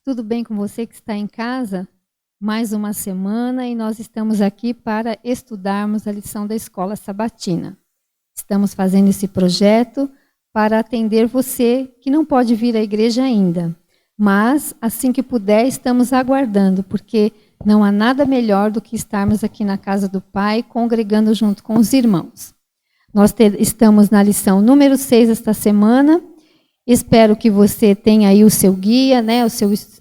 Tudo bem com você que está em casa? Mais uma semana e nós estamos aqui para estudarmos a lição da Escola Sabatina. Estamos fazendo esse projeto para atender você que não pode vir à igreja ainda. Mas, assim que puder, estamos aguardando, porque não há nada melhor do que estarmos aqui na casa do Pai, congregando junto com os irmãos. Nós estamos na lição número 6 esta semana. Espero que você tenha aí o seu guia, né,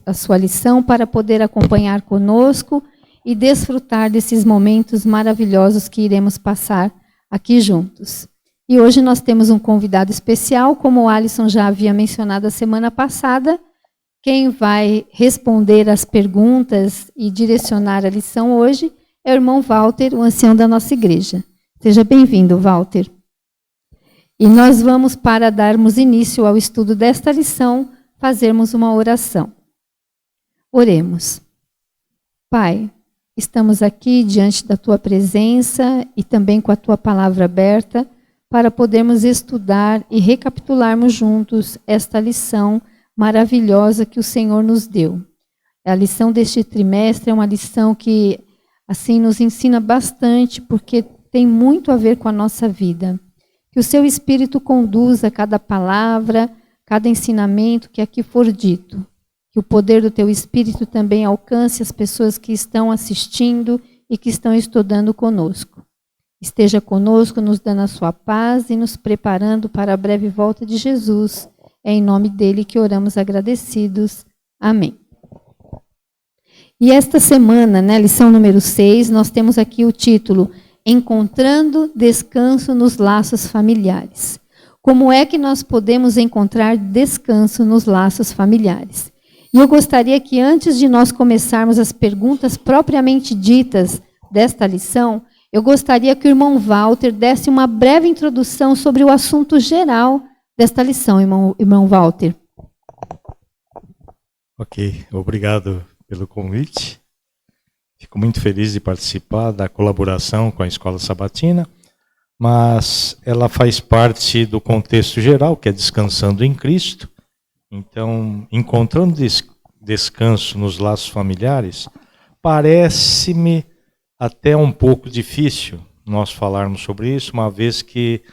a sua lição, para poder acompanhar conosco e desfrutar desses momentos maravilhosos que iremos passar aqui juntos. E hoje nós temos um convidado especial, como o Alisson já havia mencionado a semana passada. Quem vai responder as perguntas e direcionar a lição hoje é o irmão Walter, o ancião da nossa igreja. Seja bem-vindo, Walter. E nós vamos, para darmos início ao estudo desta lição, fazermos uma oração. Oremos. Pai, estamos aqui diante da Tua presença e também com a Tua palavra aberta para podermos estudar e recapitularmos juntos esta lição maravilhosa que o Senhor nos deu. A lição deste trimestre é uma lição que, assim, nos ensina bastante, porque tem muito a ver com a nossa vida. Que o seu Espírito conduza cada palavra, cada ensinamento que aqui for dito. Que o poder do teu Espírito também alcance as pessoas que estão assistindo e que estão estudando conosco. Esteja conosco, nos dando a sua paz e nos preparando para a breve volta de Jesus. É em nome dele que oramos agradecidos. Amém. E esta semana, né, lição número 6, nós temos aqui o título Encontrando descanso nos laços familiares. Como é que nós podemos encontrar descanso nos laços familiares? E eu gostaria que, antes de nós começarmos as perguntas propriamente ditas desta lição, eu gostaria que o irmão Walter desse uma breve introdução sobre o assunto geral desta lição, irmão Walter. Ok, obrigado pelo convite. Fico muito feliz de participar da colaboração com a Escola Sabatina, mas ela faz parte do contexto geral, que é descansando em Cristo. Então, encontrando descanso nos laços familiares, parece-me até um pouco difícil nós falarmos sobre isso, uma vez que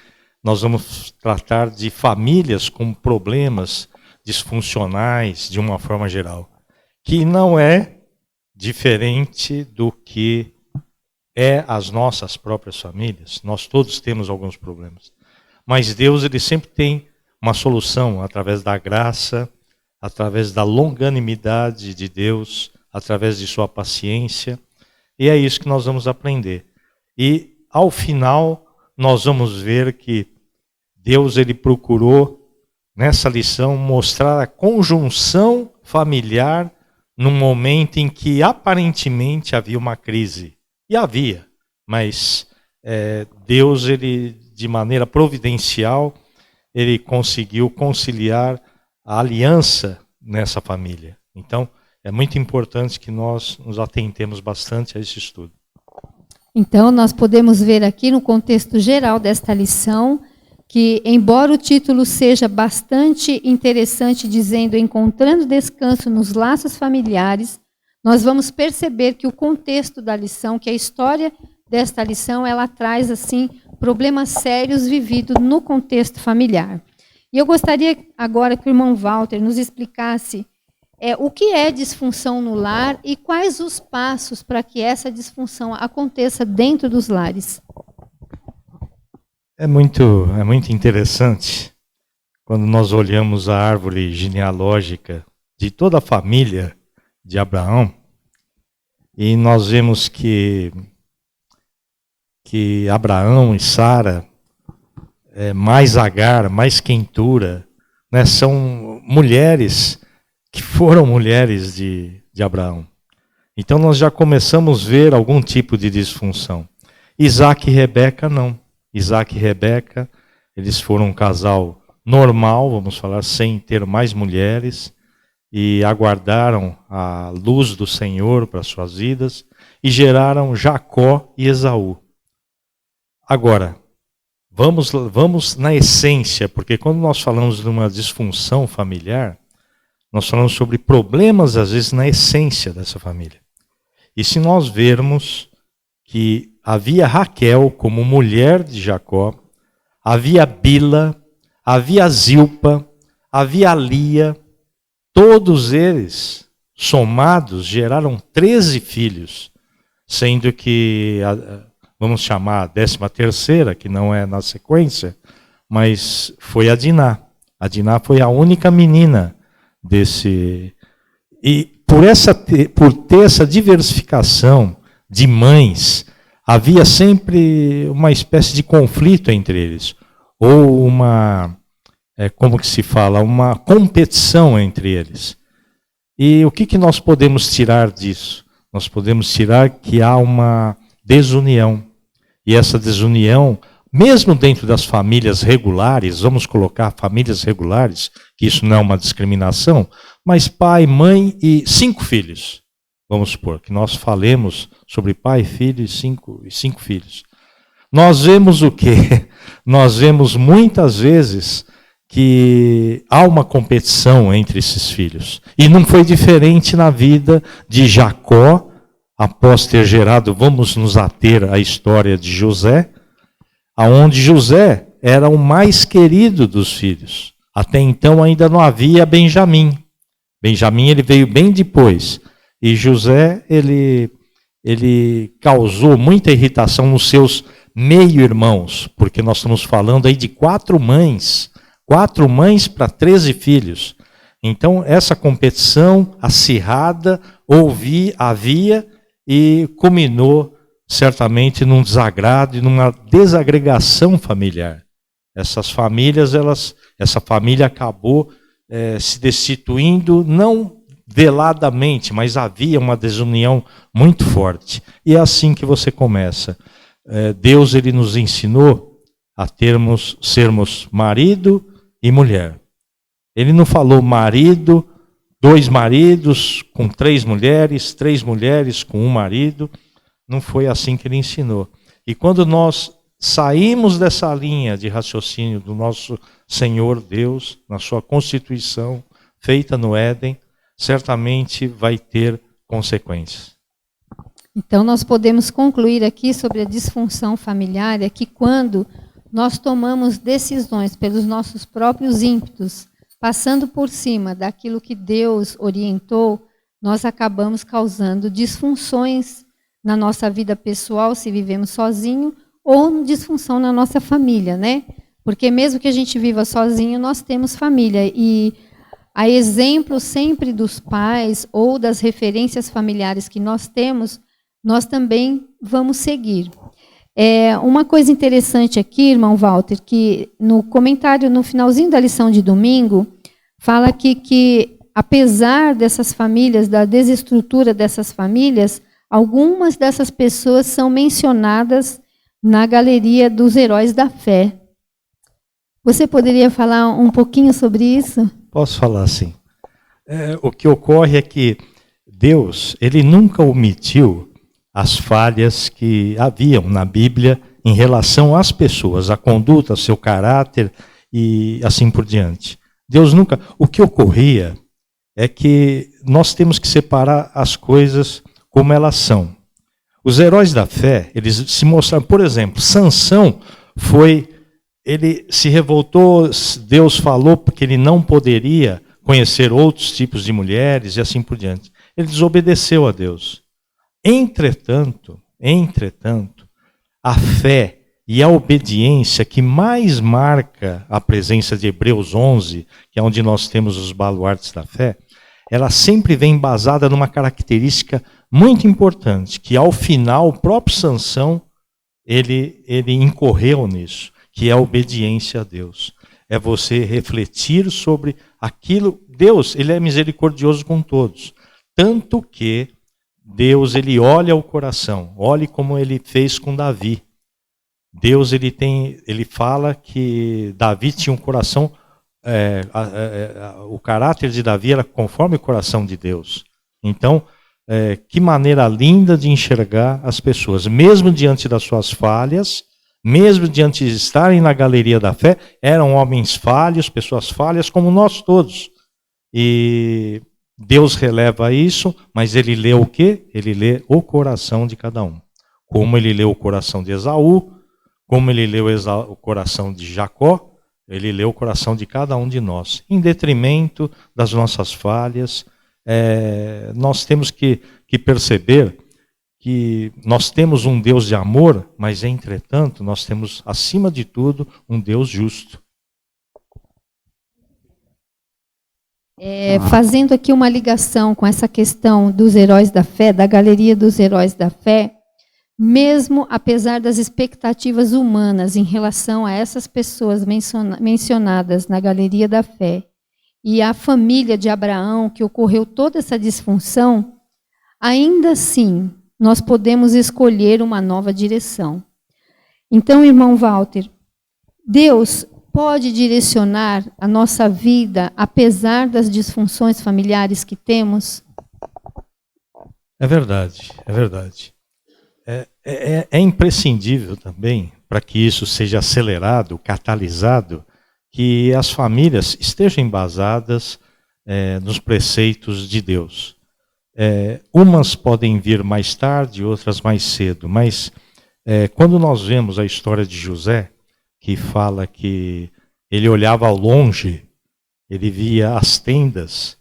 nós vamos tratar de famílias com problemas disfuncionais de uma forma geral, que não é diferente do que é as nossas próprias famílias. Nós todos temos alguns problemas. Mas Deus, ele sempre tem uma solução através da graça, através da longanimidade de Deus, através de sua paciência. E é isso que nós vamos aprender. E, ao final, nós vamos ver que Deus, ele procurou, nessa lição, mostrar a conjunção familiar num momento em que aparentemente havia uma crise. E havia, mas Deus, ele, de maneira providencial, ele conseguiu conciliar a aliança nessa família. Então, é muito importante que nós nos atentemos bastante a esse estudo. Então, nós podemos ver aqui no contexto geral desta lição que, embora o título seja bastante interessante, dizendo encontrando descanso nos laços familiares, nós vamos perceber que o contexto da lição, que a história desta lição, ela traz, assim, problemas sérios vividos no contexto familiar. E eu gostaria agora que o irmão Walter nos explicasse o que é disfunção no lar e quais os passos para que essa disfunção aconteça dentro dos lares. É muito interessante quando nós olhamos a árvore genealógica de toda a família de Abraão e nós vemos que Abraão e Sara, mais Agar, mais Quentura, né, são mulheres que foram mulheres de Abraão. Então nós já começamos a ver algum tipo de disfunção. Isaac e Rebeca não. Isaac e Rebeca, eles foram um casal normal, vamos falar, sem ter mais mulheres, e aguardaram a luz do Senhor para suas vidas, e geraram Jacó e Esaú. Agora, vamos na essência, porque quando nós falamos de uma disfunção familiar, nós falamos sobre problemas, às vezes, na essência dessa família. E se nós vermos que havia Raquel como mulher de Jacó, havia Bila, havia Zilpa, havia Lia, todos eles somados geraram 13 filhos, sendo que, vamos chamar a 13ª, que não é na sequência, mas foi a Diná. A Diná foi a única menina desse... E por ter essa diversificação de mães, havia sempre uma espécie de conflito entre eles, ou como que se fala, uma competição entre eles. E o que nós podemos tirar disso? Nós podemos tirar que há uma desunião. E essa desunião, mesmo dentro das famílias regulares, vamos colocar famílias regulares, que isso não é uma discriminação, mas pai, mãe e 5 filhos. Vamos supor que nós falemos sobre pai, filho e cinco filhos. Nós vemos o quê? Nós vemos muitas vezes que há uma competição entre esses filhos. E não foi diferente na vida de Jacó, após ter gerado, vamos nos ater à história de José, aonde José era o mais querido dos filhos. Até então ainda não havia Benjamim. Benjamim ele veio bem depois. E José ele causou muita irritação nos seus meio-irmãos, porque nós estamos falando aí de 4 mães para 13 filhos. Então, essa competição acirrada havia e culminou certamente num desagrado e numa desagregação familiar. Essa família acabou se destituindo, não veladamente, mas havia uma desunião muito forte. E é assim que você começa. Deus ele nos ensinou a sermos marido e mulher. Ele não falou marido, 2 maridos com 3 mulheres com 1 marido. Não foi assim que ele ensinou. E quando nós saímos dessa linha de raciocínio do nosso Senhor Deus, na sua constituição feita no Éden, certamente vai ter consequências. Então nós podemos concluir aqui sobre a disfunção familiar, é que quando nós tomamos decisões pelos nossos próprios ímpetos, passando por cima daquilo que Deus orientou, nós acabamos causando disfunções na nossa vida pessoal, se vivemos sozinho, ou disfunção na nossa família, né? Porque mesmo que a gente viva sozinho, nós temos família. E a exemplo sempre dos pais ou das referências familiares que nós temos, nós também vamos seguir. Uma coisa interessante aqui, irmão Walter, que no comentário, no finalzinho da lição de domingo, fala aqui que, apesar dessas famílias, da desestrutura dessas famílias, algumas dessas pessoas são mencionadas na galeria dos heróis da fé. Você poderia falar um pouquinho sobre isso? Posso falar sim. O que ocorre é que Deus, ele nunca omitiu as falhas que haviam na Bíblia em relação às pessoas, a conduta, seu caráter e assim por diante. Deus nunca... O que ocorria é que nós temos que separar as coisas como elas são. Os heróis da fé, eles se mostraram, por exemplo, Sansão ele se revoltou, Deus falou porque ele não poderia conhecer outros tipos de mulheres e assim por diante. Ele desobedeceu a Deus. Entretanto, a fé e a obediência que mais marca a presença de Hebreus 11, que é onde nós temos os baluartes da fé, ela sempre vem embasada numa característica muito importante, que ao final o próprio Sansão ele incorreu nisso, que é a obediência a Deus. É você refletir sobre aquilo. Deus, ele é misericordioso com todos, tanto que Deus, ele olha o coração. Olhe como ele fez com Davi. Deus, ele fala que Davi tinha um coração, o caráter de Davi era conforme o coração de Deus. Então, que maneira linda de enxergar as pessoas, mesmo diante das suas falhas, mesmo diante de estarem na galeria da fé, eram homens falhos, pessoas falhas, como nós todos. E Deus releva isso, mas ele lê o quê? Ele lê o coração de cada um. Como ele leu o coração de Esaú, como ele leu o coração de Jacó, ele leu o coração de cada um de nós, em detrimento das nossas falhas. Nós temos que perceber que nós temos um Deus de amor, mas, entretanto, nós temos, acima de tudo, um Deus justo. Fazendo aqui uma ligação com essa questão dos heróis da fé, da galeria dos heróis da fé, mesmo apesar das expectativas humanas em relação a essas pessoas mencionadas na galeria da fé, e a família de Abraão, que ocorreu toda essa disfunção, ainda assim, nós podemos escolher uma nova direção. Então, irmão Walter, Deus pode direcionar a nossa vida, apesar das disfunções familiares que temos? É verdade, é verdade. É imprescindível também, para que isso seja acelerado, catalisado, que as famílias estejam embasadas nos preceitos de Deus. Umas podem vir mais tarde, outras mais cedo, mas quando nós vemos a história de José, que fala que ele olhava ao longe, ele via as tendas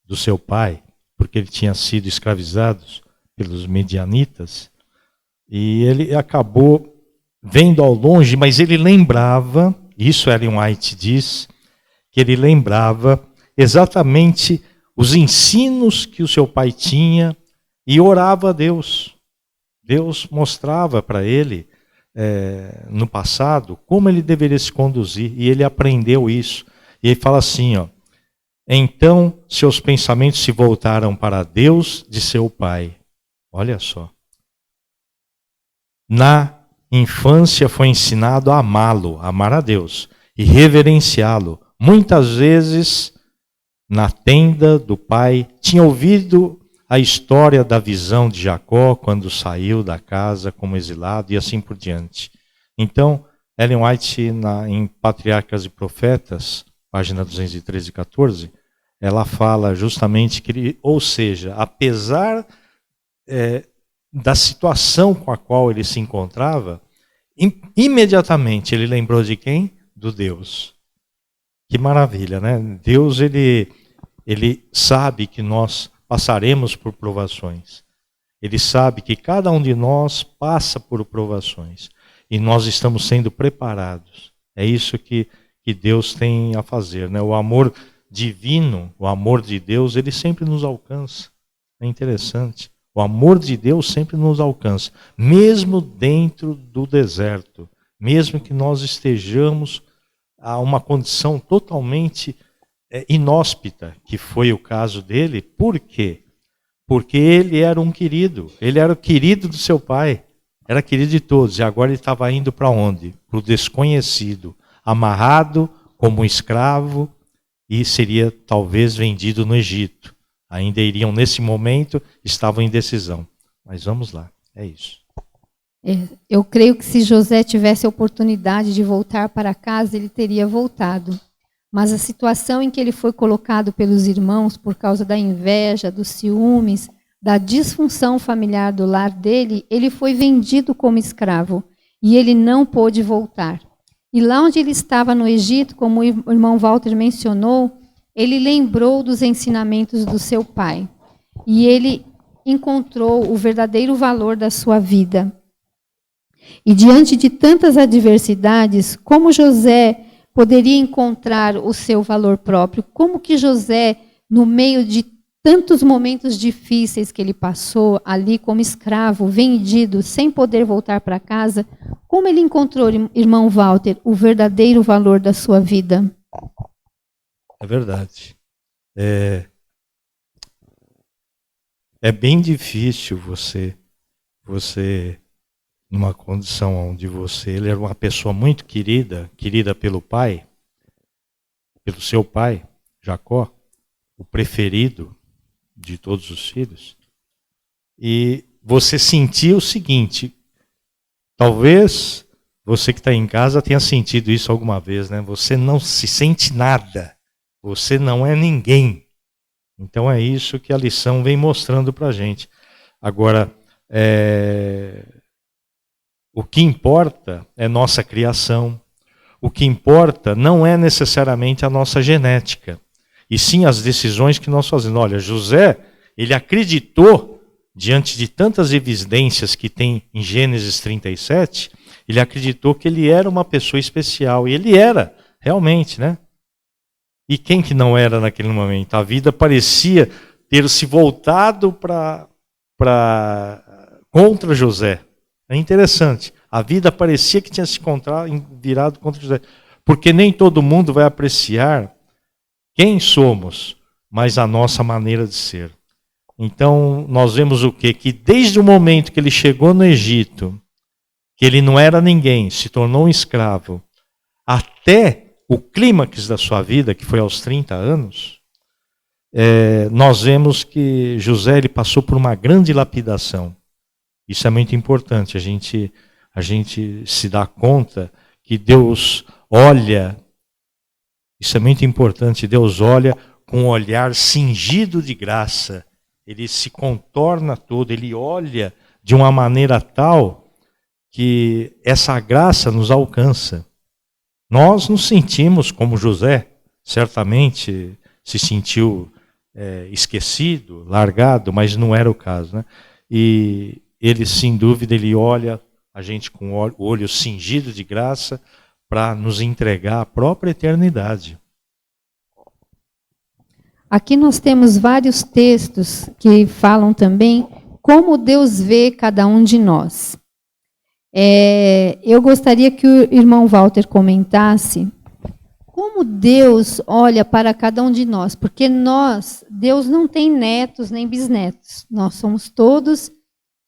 do seu pai, porque ele tinha sido escravizado pelos medianitas, e ele acabou vendo ao longe, mas ele lembrava, isso Ellen White diz, que ele lembrava exatamente os ensinos que o seu pai tinha e orava a Deus. Deus mostrava para ele, no passado, como ele deveria se conduzir, e ele aprendeu isso. E ele fala assim, então seus pensamentos se voltaram para Deus de seu pai. Olha só. Na infância foi ensinado a amá-lo, amar a Deus, e reverenciá-lo. Muitas vezes, na tenda do pai, tinha ouvido a história da visão de Jacó quando saiu da casa como exilado e assim por diante. Então, Ellen White, em Patriarcas e Profetas, página 213 e 14, ela fala justamente que, ou seja, apesar da situação com a qual ele se encontrava, imediatamente ele lembrou de quem? Do Deus. Que maravilha, né? Deus, ele sabe que nós passaremos por provações. Ele sabe que cada um de nós passa por provações. E nós estamos sendo preparados. É isso que Deus tem a fazer, né? O amor divino, o amor de Deus, ele sempre nos alcança. É interessante. O amor de Deus sempre nos alcança. Mesmo dentro do deserto. Mesmo que nós estejamos a uma condição totalmente inóspita, que foi o caso dele. Por quê? Porque ele era um querido. Ele era o querido do seu pai. Era querido de todos. E agora ele estava indo para onde? Para o desconhecido. Amarrado como um escravo e seria talvez vendido no Egito. Ainda iriam, nesse momento, estavam em decisão. Mas vamos lá, é isso. Eu creio que se José tivesse a oportunidade de voltar para casa, ele teria voltado. Mas a situação em que ele foi colocado pelos irmãos, por causa da inveja, dos ciúmes, da disfunção familiar do lar dele, ele foi vendido como escravo. E ele não pôde voltar. E lá onde ele estava no Egito, como o irmão Walter mencionou, ele lembrou dos ensinamentos do seu pai. E ele encontrou o verdadeiro valor da sua vida. E diante de tantas adversidades, como José poderia encontrar o seu valor próprio? Como que José, no meio de tantos momentos difíceis que ele passou ali como escravo, vendido, sem poder voltar para casa, como ele encontrou, irmão Walter, o verdadeiro valor da sua vida? É verdade. É bem difícil você numa condição onde ele era uma pessoa muito querida pelo pai, pelo seu pai, Jacó, o preferido de todos os filhos, e você sentia o seguinte, talvez você que está em casa tenha sentido isso alguma vez, né? Você não se sente nada, você não é ninguém, Então é isso que a lição vem mostrando para a gente. Agora, o que importa é nossa criação. O que importa não é necessariamente a nossa genética, e sim as decisões que nós fazemos. Olha, José, ele acreditou, diante de tantas evidências que tem em Gênesis 37, ele acreditou que ele era uma pessoa especial, e ele era, realmente, né? E quem que não era naquele momento? A vida parecia ter se voltado contra José. É interessante. A vida parecia que tinha se virado contra José. Porque nem todo mundo vai apreciar quem somos, mas a nossa maneira de ser. Então, nós vemos o quê? Que desde o momento que ele chegou no Egito, que ele não era ninguém, se tornou um escravo, até o clímax da sua vida, que foi aos 30 anos, nós vemos que José ele passou por uma grande lapidação. Isso é muito importante, a gente se dá conta que Deus olha, isso é muito importante, Deus olha com um olhar cingido de graça, ele se contorna todo, ele olha de uma maneira tal que essa graça nos alcança. Nós nos sentimos como José, certamente se sentiu esquecido, largado, mas não era o caso, né? E ele, sem dúvida, ele olha a gente com o olho cingido de graça para nos entregar a própria eternidade. Aqui nós temos vários textos que falam também como Deus vê cada um de nós. Eu gostaria que o irmão Walter comentasse como Deus olha para cada um de nós, porque Deus não tem netos nem bisnetos, nós somos todos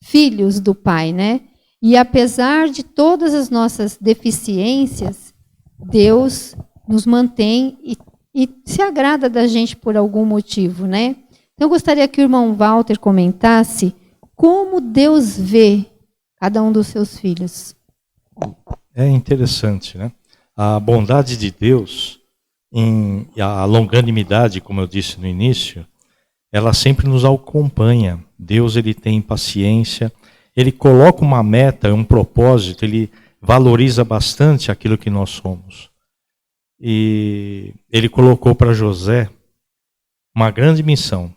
filhos do Pai, né? E apesar de todas as nossas deficiências, Deus nos mantém e se agrada da gente por algum motivo, né? Então eu gostaria que o irmão Walter comentasse como Deus vê cada um dos seus filhos. É interessante, né? A bondade de Deus, a longanimidade, como eu disse no início, ela sempre nos acompanha. Deus ele tem paciência, ele coloca uma meta, um propósito, ele valoriza bastante aquilo que nós somos. E ele colocou para José uma grande missão.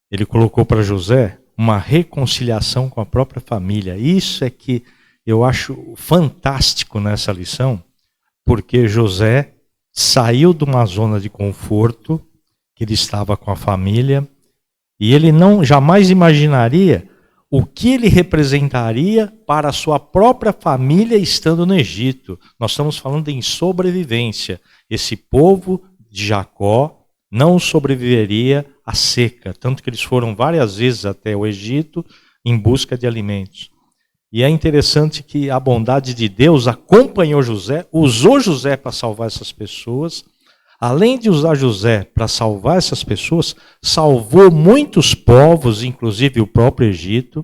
Ele colocou para José uma reconciliação com a própria família. Isso é que eu acho fantástico nessa lição, porque José saiu de uma zona de conforto, que ele estava com a família, e ele jamais imaginaria o que ele representaria para a sua própria família estando no Egito. Nós estamos falando em sobrevivência. Esse povo de Jacó não sobreviveria à seca, tanto que eles foram várias vezes até o Egito em busca de alimentos. E é interessante que a bondade de Deus acompanhou José, usou José para salvar essas pessoas. Além de usar José para salvar essas pessoas, salvou muitos povos, inclusive o próprio Egito.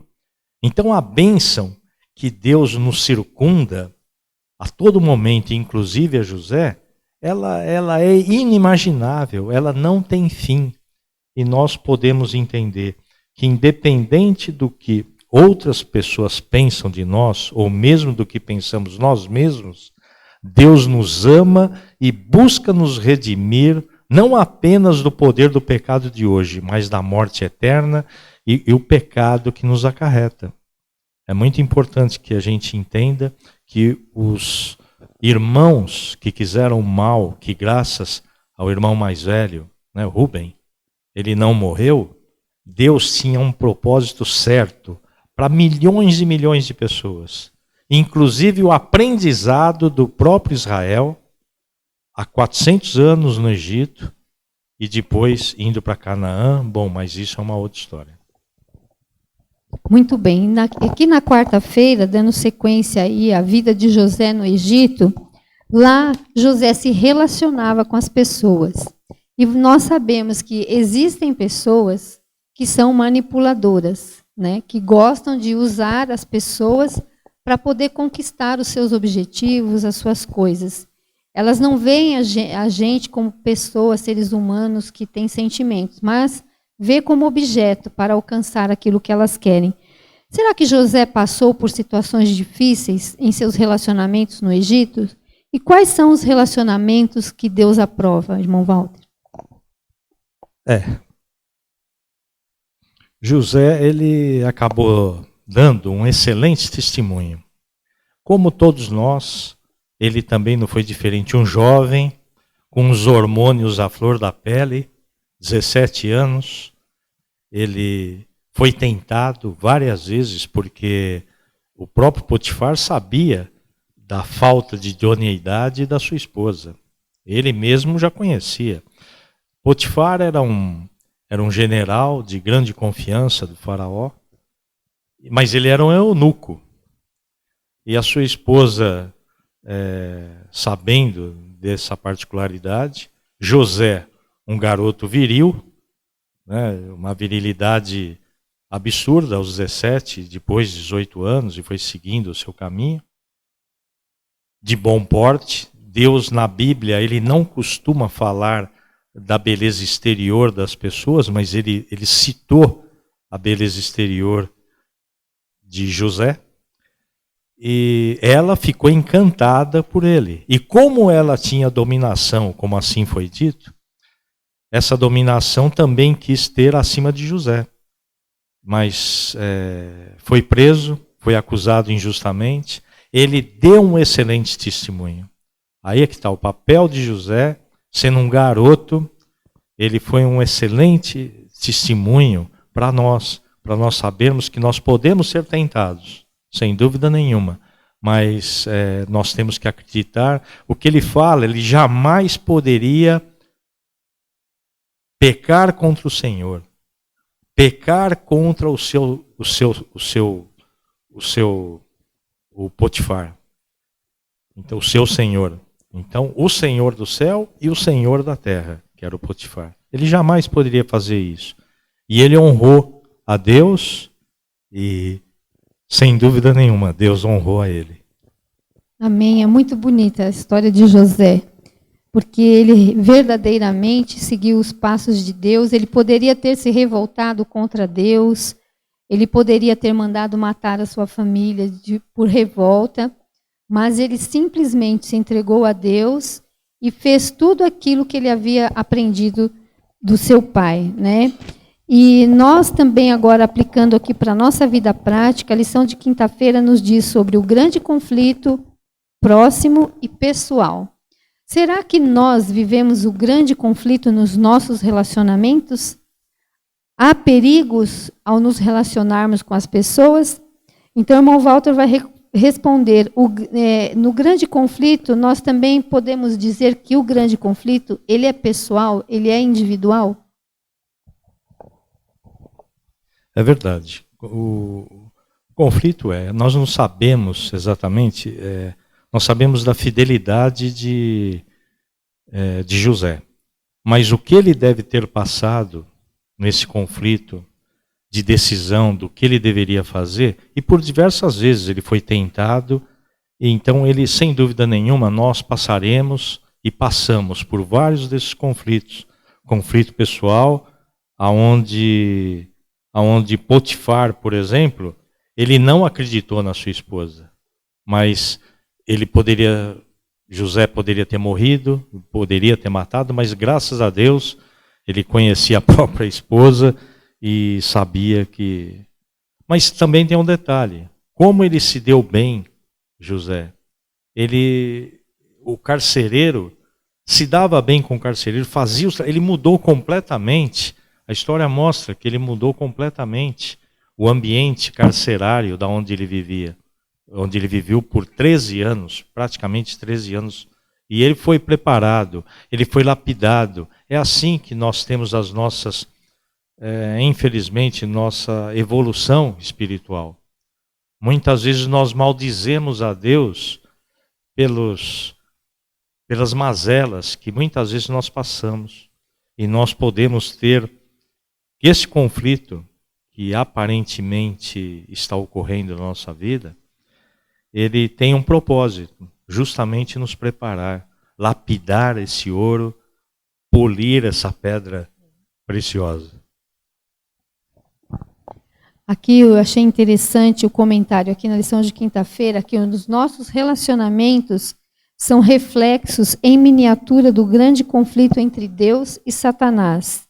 Então a bênção que Deus nos circunda a todo momento, inclusive a José, ela é inimaginável, ela não tem fim. E nós podemos entender que independente do que outras pessoas pensam de nós, ou mesmo do que pensamos nós mesmos, Deus nos ama e busca nos redimir, não apenas do poder do pecado de hoje, mas da morte eterna e o pecado que nos acarreta. É muito importante que a gente entenda que os irmãos que quiseram mal, que graças ao irmão mais velho, né, Rubem, ele não morreu, Deus tinha um propósito certo para milhões e milhões de pessoas. Inclusive o aprendizado do próprio Israel, há 400 anos no Egito, e depois indo para Canaã. Bom, mas isso é uma outra história. Muito bem. Aqui na quarta-feira, dando sequência aí à vida de José no Egito, lá José se relacionava com as pessoas. E nós sabemos que existem pessoas que são manipuladoras, né, que gostam de usar as pessoas para poder conquistar os seus objetivos, as suas coisas. elas não veem a gente como pessoas, seres humanos que têm sentimentos, mas vê como objeto para alcançar aquilo que elas querem. Será que José passou por situações difíceis em seus relacionamentos no Egito? E quais são os relacionamentos que Deus aprova, irmão Walter? José, ele acabou dando um excelente testemunho. Como todos nós, ele também não foi diferente. Um jovem com os hormônios à flor da pele, 17 anos, ele foi tentado várias vezes porque o próprio Potifar sabia da falta de idoneidade da sua esposa. Ele mesmo já conhecia. Potifar era um general de grande confiança do faraó, mas ele era um eunuco. E a sua esposa, sabendo dessa particularidade, José, um garoto viril, né, uma virilidade absurda aos 17, depois de 18 anos, e foi seguindo o seu caminho, de bom porte. Deus, na Bíblia, ele não costuma falar da beleza exterior das pessoas, mas ele citou a beleza exterior de José, e ela ficou encantada por ele. E como ela tinha dominação, como assim foi dito, essa dominação também quis ter acima de José. Mas foi preso, foi acusado injustamente. Ele deu um excelente testemunho. Aí é que está o papel de José, sendo um garoto, ele foi um excelente testemunho para nós sabermos que nós podemos ser tentados, sem dúvida nenhuma, mas nós temos que acreditar. O que ele fala, ele jamais poderia pecar contra o Senhor, pecar contra o Potifar, então o seu Senhor. Então, o Senhor do céu e o Senhor da terra, que era o Potifar. Ele jamais poderia fazer isso. E ele honrou a Deus e, sem dúvida nenhuma, Deus honrou a ele. Amém. É muito bonita a história de José, porque ele verdadeiramente seguiu os passos de Deus. Ele poderia ter se revoltado contra Deus, ele poderia ter mandado matar a sua família por revolta, mas ele simplesmente se entregou a Deus e fez tudo aquilo que ele havia aprendido do seu pai, né? E nós também agora, aplicando aqui para a nossa vida prática, a lição de quinta-feira nos diz sobre o grande conflito próximo e pessoal. Será que nós vivemos o grande conflito nos nossos relacionamentos? Há perigos ao nos relacionarmos com as pessoas? Então, o irmão Walter vai responder. No grande conflito, nós também podemos dizer que o grande conflito, ele é pessoal, ele é individual? É verdade. O conflito nós não sabemos exatamente, nós sabemos da fidelidade de José, mas o que ele deve ter passado nesse conflito de decisão do que ele deveria fazer, e por diversas vezes ele foi tentado, e então ele, sem dúvida nenhuma, nós passaremos e passamos por vários desses conflitos. Conflito pessoal, aonde Potifar, por exemplo, ele não acreditou na sua esposa, mas José poderia ter morrido, poderia ter matado, mas graças a Deus ele conhecia a própria esposa e sabia que... Mas também tem um detalhe, como ele se deu bem, José, o carcereiro se dava bem com o carcereiro, ele mudou completamente. A história mostra que ele mudou completamente o ambiente carcerário da onde ele vivia, onde ele viveu por 13 anos, praticamente 13 anos, e ele foi preparado, ele foi lapidado. É assim que nós temos as nossas, infelizmente, nossa evolução espiritual. Muitas vezes nós maldizemos a Deus pelas mazelas que muitas vezes nós passamos, e nós podemos ter esse conflito que aparentemente está ocorrendo na nossa vida, ele tem um propósito, justamente nos preparar lapidar esse ouro, polir essa pedra preciosa. Aqui eu achei interessante o comentário aqui na lição de quinta-feira, que os nossos relacionamentos são reflexos em miniatura do grande conflito entre Deus e Satanás,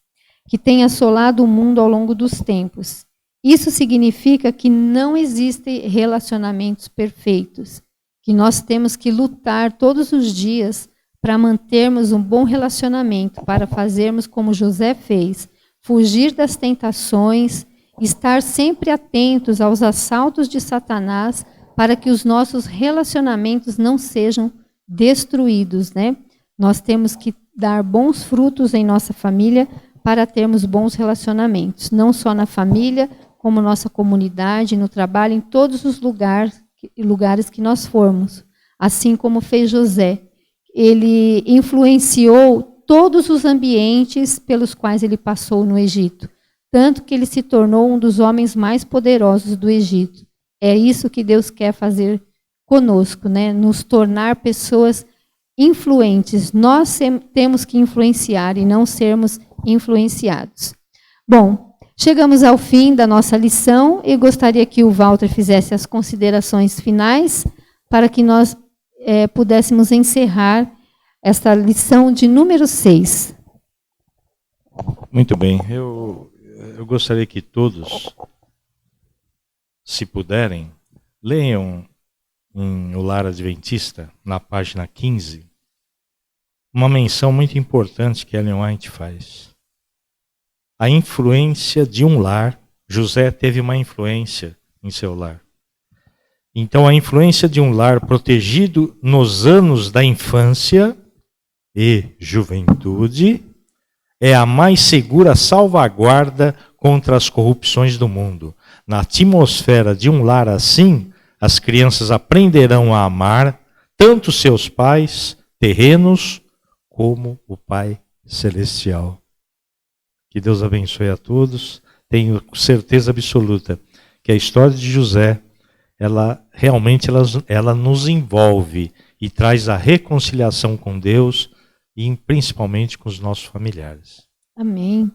que tem assolado o mundo ao longo dos tempos. Isso significa que não existem relacionamentos perfeitos, que nós temos que lutar todos os dias para mantermos um bom relacionamento, para fazermos como José fez, fugir das tentações, estar sempre atentos aos assaltos de Satanás, para que os nossos relacionamentos não sejam destruídos, né? Nós temos que dar bons frutos em nossa família para termos bons relacionamentos, não só na família, como nossa comunidade, no trabalho, em todos os lugares que nós formos. Assim como fez José. Ele influenciou todos os ambientes pelos quais ele passou no Egito, tanto que ele se tornou um dos homens mais poderosos do Egito. É isso que Deus quer fazer conosco, né? Nos tornar pessoas influentes. Nós temos que influenciar e não sermos influenciados. Bom, chegamos ao fim da nossa lição e gostaria que o Walter fizesse as considerações finais para que nós pudéssemos encerrar esta lição de número 6. Muito bem. Eu gostaria que todos, se puderem, leiam em O Lar Adventista, na página 15, uma menção muito importante que Ellen White faz. A influência de um lar. José teve uma influência em seu lar. Então, a influência de um lar protegido nos anos da infância e juventude é a mais segura salvaguarda contra as corrupções do mundo. Na atmosfera de um lar assim, as crianças aprenderão a amar tanto seus pais terrenos como o Pai Celestial. Que Deus abençoe a todos. Tenho certeza absoluta que a história de José, ela realmente nos envolve e traz a reconciliação com Deus e principalmente com os nossos familiares. Amém.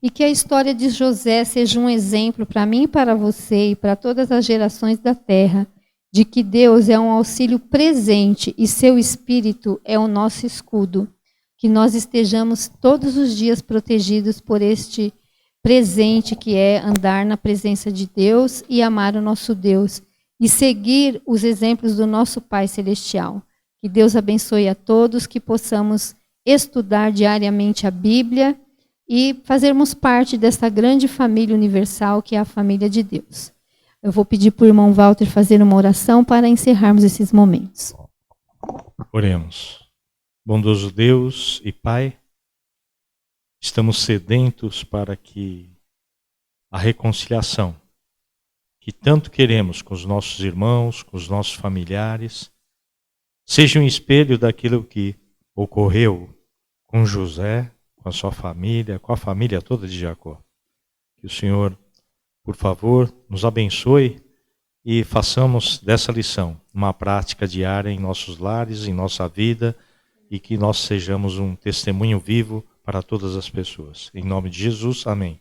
E que a história de José seja um exemplo para mim e para você e para todas as gerações da terra, de que Deus é um auxílio presente e seu Espírito é o nosso escudo. Que nós estejamos todos os dias protegidos por este presente que é andar na presença de Deus e amar o nosso Deus e seguir os exemplos do nosso Pai Celestial. Que Deus abençoe a todos, que possamos estudar diariamente a Bíblia e fazermos parte dessa grande família universal que é a família de Deus. Eu vou pedir para o irmão Walter fazer uma oração para encerrarmos esses momentos. Oremos. Bondoso Deus e Pai, estamos sedentos para que a reconciliação que tanto queremos com os nossos irmãos, com os nossos familiares, seja um espelho daquilo que ocorreu com José, com a sua família, com a família toda de Jacó. Que o Senhor, por favor, nos abençoe e façamos dessa lição uma prática diária em nossos lares, em nossa vida, e que nós sejamos um testemunho vivo para todas as pessoas. Em nome de Jesus, amém.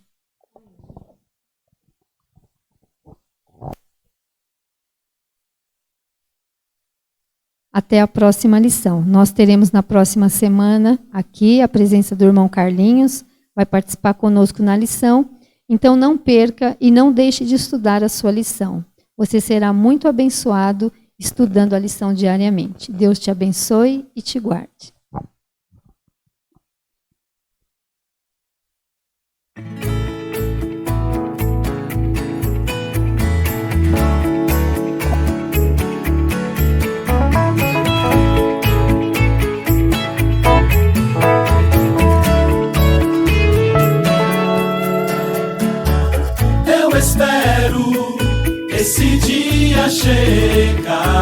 Até a próxima lição. Nós teremos na próxima semana aqui a presença do irmão Carlinhos, vai participar conosco na lição. Então não perca e não deixe de estudar a sua lição. Você será muito abençoado estudando a lição diariamente. Deus te abençoe e te guarde. Eu espero esse dia chegar.